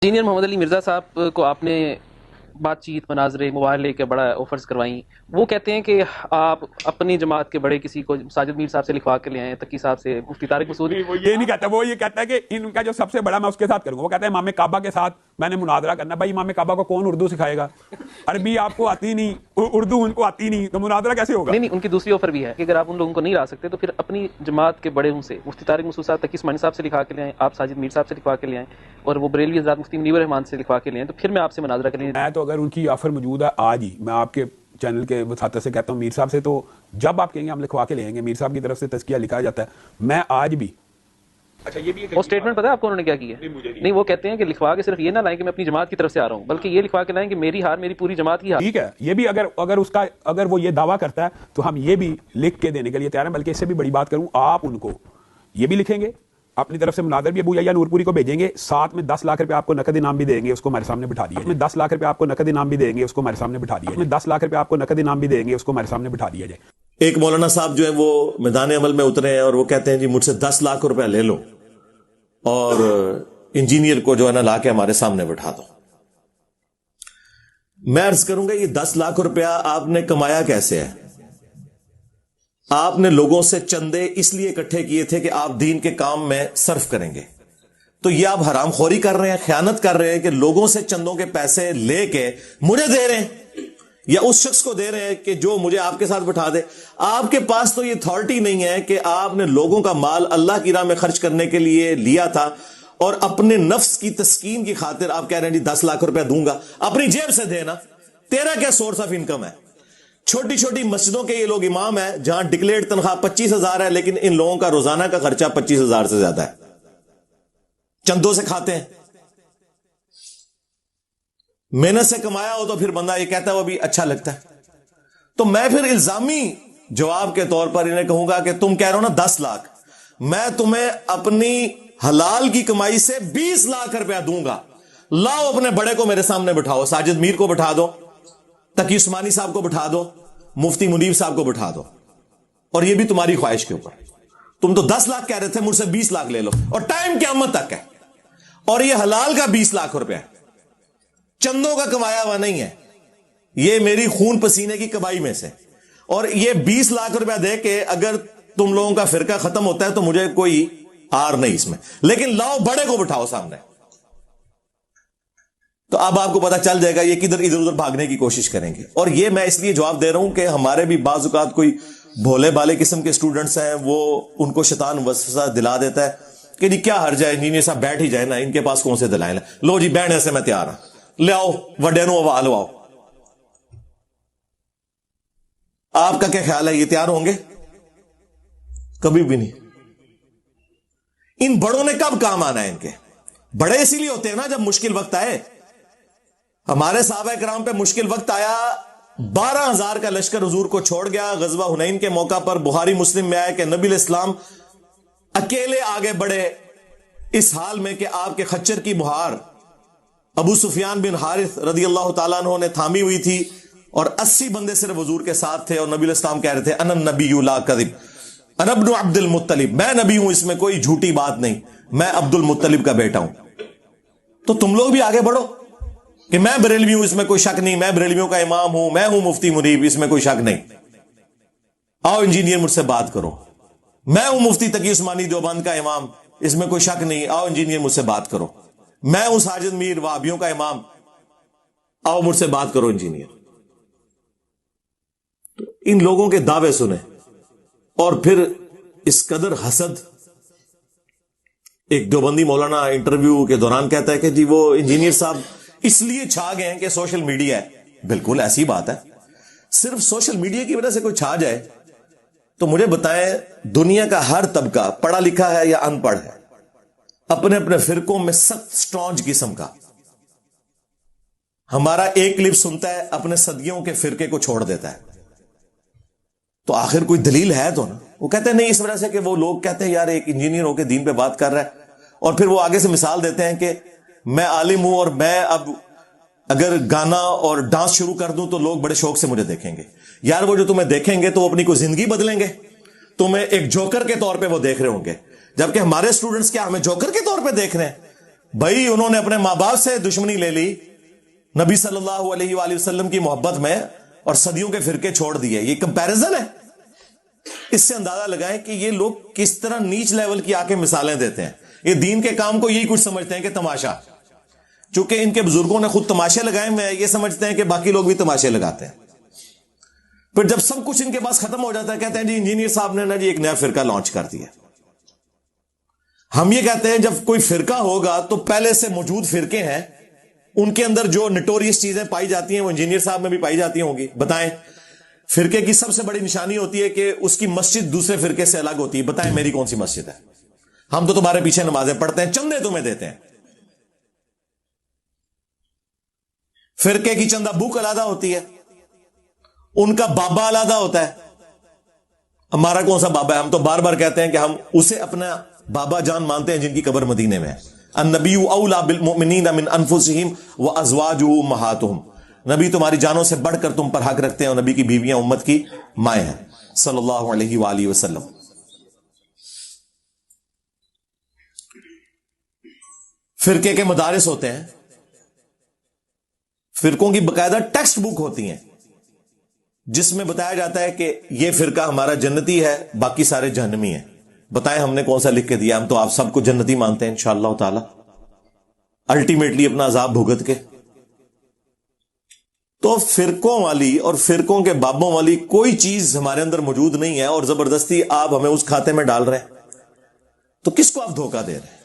Engineer محمد علی مرزا صاحب کو آپ نے بات چیت مناظرے موبائل لے کے بڑا آفرز کروائیں. وہ کہتے ہیں کہ آپ اپنی جماعت کے بڑے کسی کو ساجد میر صاحب سے لکھوا کے لے آئیں, تقی صاحب سے, مفتی طارق مسعود. وہ یہ نہیں کہتا, وہ یہ کہتا ہے کہ ان کا جو سب سے بڑا میں اس کے ساتھ کروں گا. وہ کہتا ہے امام کعبہ کے ساتھ میں نے مناظرہ کرنا. بھائی امام کعبہ کو کون اردو سکھائے گا؟ عربی آپ کو آتی نہیں, اردو ان کو آتی نہیں, تو مناظرہ کیسے ہوگا؟ نہیں, ان کی دوسری آفر بھی ہے کہ اگر آپ ان لوگوں کو نہیں لا سکتے تو پھر اپنی جماعت کے بڑے سے مفتی طارق مسعود صاحب, تقی عثمانی صاحب سے لکھوا کے لے آئیں, آپ ساجد میر صاحب سے لکھوا کے لے آئیں, اور وہ بریلوی حضرات مفتی منیب الرحمان سے لکھوا کے لے آئیں, تو پھر میں آپ سے مناظرہ کریں. میں تو اگر ان کی آفر موجود ہے آج ہی, میں آپ کے چینل کے وساطت سے کہتا ہوں میر صاحب سے, تو جب آپ کہیں گے ہم لکھوا کے لے آئیں گے. میر صاحب کی طرف سے تزکیہ لکھا جاتا ہے. میں آج بھی اچھا یہ بھی وہ اسٹیٹمنٹ پتہ ہے آپ کو انہوں نے کیا کی ہے؟ نہیں, وہ کہتے ہیں کہ لکھوا کے صرف یہ نہ لائیں کہ میں اپنی جماعت کی طرف سے آ رہا ہوں, بلکہ یہ لکھوا کے لائیں کہ میری ہار میری پوری جماعت کی ہار. ٹھیک ہے, یہ بھی اگر اس کا اگر وہ یہ دعویٰ کرتا ہے تو ہم یہ بھی لکھ کے دینے کے لیے تیار ہیں. بلکہ اس سے بھی بڑی بات کروں, آپ ان کو یہ بھی لکھیں گے اپنی طرف سے, مناظر بھی ابو یحییٰ نور پوری کو بھیجیں گے, ساتھ میں 10 لاکھ روپے آپ کو نقد انعام بھی دیں گے, اس کو ہمارے سامنے بٹھا دیا جائے. 10 لاکھ روپے آپ کو نقد انعام بھی دیں گے, اس کو ہمارے سامنے بٹھا دیا جائے. 10 لاکھ روپے آپ کو نقد انعام بھی دیں گے, اس کو ہمارے سامنے بٹھا دیا جائے. ایک مولانا صاحب جو ہے وہ میدان عمل میں اترے ہیں اور وہ کہتے ہیں جی مجھ سے 10 لاکھ روپے لے لو اور انجینئر کو جو ہے نا لا کے ہمارے سامنے بٹھا دو. میں عرض کروں گا یہ 10 لاکھ روپیہ آپ نے کمایا کیسے ہے؟ آپ نے لوگوں سے چندے اس لیے اکٹھے کیے تھے کہ آپ دین کے کام میں صرف کریں گے. تو یہ آپ حرام خوری کر رہے ہیں, خیانت کر رہے ہیں کہ لوگوں سے چندوں کے پیسے لے کے مجھے دے رہے ہیں یا اس شخص کو دے رہے ہیں کہ جو مجھے آپ کے ساتھ بٹھا دے. آپ کے پاس تو یہ اتھارٹی نہیں ہے کہ آپ نے لوگوں کا مال اللہ کی راہ میں خرچ کرنے کے لیے لیا تھا اور اپنے نفس کی تسکین کی خاطر آپ کہہ رہے ہیں جی 10 لاکھ روپے دوں گا. اپنی جیب سے دینا. تیرا کیا سورس آف انکم ہے؟ چھوٹی چھوٹی مسجدوں کے یہ لوگ امام ہیں جہاں ڈکلیئرڈ تنخواہ 25,000 ہے, لیکن ان لوگوں کا روزانہ کا خرچہ 25,000 سے زیادہ ہے. چندوں سے کھاتے ہیں. محنت سے کمایا ہو تو پھر بندہ یہ کہتا ہے وہ بھی اچھا لگتا ہے. تو میں پھر الزامی جواب کے طور پر انہیں کہوں گا کہ تم کہہ رہے ہو نا 10 لاکھ, میں تمہیں اپنی حلال کی کمائی سے 20 لاکھ روپیہ دوں گا. لاؤ اپنے بڑے کو میرے سامنے بٹھاؤ, ساجد میر کو بٹھا دو, تقی عثمانی صاحب کو بٹھا دو, مفتی منیب صاحب کو بٹھا دو, اور یہ بھی تمہاری خواہش کے اوپر. تم تو 10 لاکھ کہہ رہے تھے, مجھ سے 20 لاکھ لے لو, اور ٹائم قیامت تک ہے. اور یہ حلال کا 20 لاکھ روپیہ ہے, چندوں کا کمایا ہوا نہیں ہے, یہ میری خون پسینے کی کمائی میں سے. اور یہ 20 لاکھ روپیہ دے کے اگر تم لوگوں کا فرقہ ختم ہوتا ہے تو مجھے کوئی آر نہیں اس میں, لیکن لاؤ بڑے کو بٹھاؤ سامنے. تو اب آپ کو پتا چل جائے گا یہ کدھر ادھر ادھر بھاگنے کی کوشش کریں گے. اور یہ میں اس لیے جواب دے رہا ہوں کہ ہمارے بھی بعض اوقات کوئی بھولے بھالے قسم کے اسٹوڈنٹس ہیں, وہ ان کو شیطان وسوسہ دلا دیتا ہے کہ جی کیا حرج ہے, انجینئر صاحب بیٹھ ہی جائے نا, ان کے پاس کون سے دلائل ہیں, لو جی بیٹھنے سے میں تیار ہوں, لے آؤ وڈے نو آوال آؤ. آپ کا کیا خیال ہے یہ تیار ہوں گے؟ کبھی بھی نہیں. ان بڑوں نے کب کام آنا ہے؟ ان کے بڑے اسی لیے ہوتے ہیں نا جب مشکل وقت آئے. ہمارے صحابہ کرام پہ مشکل وقت آیا, 12,000 کا لشکر حضور کو چھوڑ گیا. غزوہ حنین کے موقع پر بخاری مسلم میں آیا کہ نبی علیہ السلام اکیلے آگے بڑھے اس حال میں کہ آپ کے خچر کی مہار ابو سفیان بن حارث رضی اللہ تعالیٰ عنہ نے تھامی ہوئی تھی, اور 80 بندے صرف حضور کے ساتھ تھے, اور نبی علیہ السلام کہہ رہے تھے انا النبی لا کذب انا ابن عبد المطلب, میں نبی ہوں, اس میں کوئی جھوٹی بات نہیں, میں عبد المطلب کا بیٹا ہوں. تو تم لوگ بھی آگے بڑھو کہ میں بریلوی ہوں, اس میں کوئی شک نہیں, میں بریلویوں کا امام ہوں, میں ہوں مفتی منیب, اس میں کوئی شک نہیں. آؤ انجینئر مجھ سے بات کرو, میں ہوں مفتی تقی عثمانی دیوبند کا امام, اس میں کوئی شک نہیں, آؤ انجینئر مجھ سے بات کرو. میں ہوں ساجد میر وہابیوں کا امام, آؤ مجھ سے بات کرو انجینئر. تو ان لوگوں کے دعوے سنیں, اور پھر اس قدر حسد. ایک دیوبندی مولانا انٹرویو کے دوران کہتا ہے کہ جی وہ انجینئر صاحب اس لیے چھا گئے ہیں کہ سوشل میڈیا ہے. بالکل ایسی بات ہے, صرف سوشل میڈیا کی وجہ سے کوئی چھا جائے تو مجھے بتائیں, دنیا کا ہر طبقہ پڑھا لکھا ہے یا ان پڑھ ہے, اپنے اپنے فرقوں میں سخت سٹرانج قسم کا. ہمارا ایک کلپ سنتا ہے اپنے صدیوں کے فرقے کو چھوڑ دیتا ہے. تو آخر کوئی دلیل ہے تو نا. وہ کہتے ہیں نہیں, اس وجہ سے کہ وہ لوگ کہتے ہیں یار ایک انجینئر ہو کے دین پہ بات کر رہا ہے, اور پھر وہ آگے سے مثال دیتے ہیں کہ میں عالم ہوں اور میں اب اگر گانا اور ڈانس شروع کر دوں تو لوگ بڑے شوق سے مجھے دیکھیں گے. یار وہ جو تمہیں دیکھیں گے تو وہ اپنی کوئی زندگی بدلیں گے, تمہیں ایک جوکر کے طور پہ وہ دیکھ رہے ہوں گے, جبکہ ہمارے اسٹوڈنٹس کیا ہمیں جوکر کے طور پہ دیکھ رہے ہیں. بھائی انہوں نے اپنے ماں باپ سے دشمنی لے لی نبی صلی اللہ علیہ وآلہ وسلم کی محبت میں, اور صدیوں کے فرقے چھوڑ دیے. یہ کمپیرزن ہے. اس سے اندازہ لگائیں کہ یہ لوگ کس طرح نیچ لیول کی آ کے مثالیں دیتے ہیں. یہ دین کے کام کو یہی کچھ سمجھتے ہیں کہ تماشا, چونکہ ان کے بزرگوں نے خود تماشے لگائے میں یہ سمجھتے ہیں کہ باقی لوگ بھی تماشے لگاتے ہیں. پھر جب سب کچھ ان کے پاس ختم ہو جاتا ہے کہتے ہیں جی انجینئر صاحب نے نا جی ایک نیا فرقہ لانچ کر دیا. ہم یہ کہتے ہیں جب کوئی فرقہ ہوگا تو پہلے سے موجود فرقے ہیں, ان کے اندر جو نٹوریس چیزیں پائی جاتی ہیں وہ انجینئر صاحب میں بھی پائی جاتی ہوں گی. بتائیں, فرقے کی سب سے بڑی نشانی ہوتی ہے کہ اس کی مسجد دوسرے فرقے سے الگ ہوتی ہے. بتائیں میری کون سی مسجد ہے؟ ہم تو تمہارے پیچھے نمازیں پڑھتے ہیں, چندے تمہیں دیتے ہیں. فرقے کی چندہ بک علیحدہ ہوتی ہے, ان کا بابا علیحدہ ہوتا ہے. ہمارا کون سا بابا ہے؟ ہم تو بار بار کہتے ہیں کہ ہم اسے اپنا بابا جان مانتے ہیں جن کی قبر مدینے میں ہے. النبی اولا بالمؤمنین من انفسہم وازواجہ امہاتہم. نبی تمہاری جانوں سے بڑھ کر تم پر حق رکھتے ہیں, اور نبی کی بیویاں امت کی مائیں ہیں صلی اللہ علیہ وآلہ وسلم. فرقے کے مدارس ہوتے ہیں, فرقوں کی باقاعدہ ٹیکسٹ بک ہوتی ہیں جس میں بتایا جاتا ہے کہ یہ فرقہ ہمارا جنتی ہے, باقی سارے جہنمی ہیں. بتائیں ہم نے کون سا لکھ کے دیا؟ ہم تو آپ سب کو جنتی مانتے ہیں انشاءاللہ تعالی, الٹیمیٹلی اپنا عذاب بھگت کے. تو فرقوں والی اور فرقوں کے بابوں والی کوئی چیز ہمارے اندر موجود نہیں ہے, اور زبردستی آپ ہمیں اس کھاتے میں ڈال رہے ہیں. تو کس کو آپ دھوکہ دے رہے ہیں؟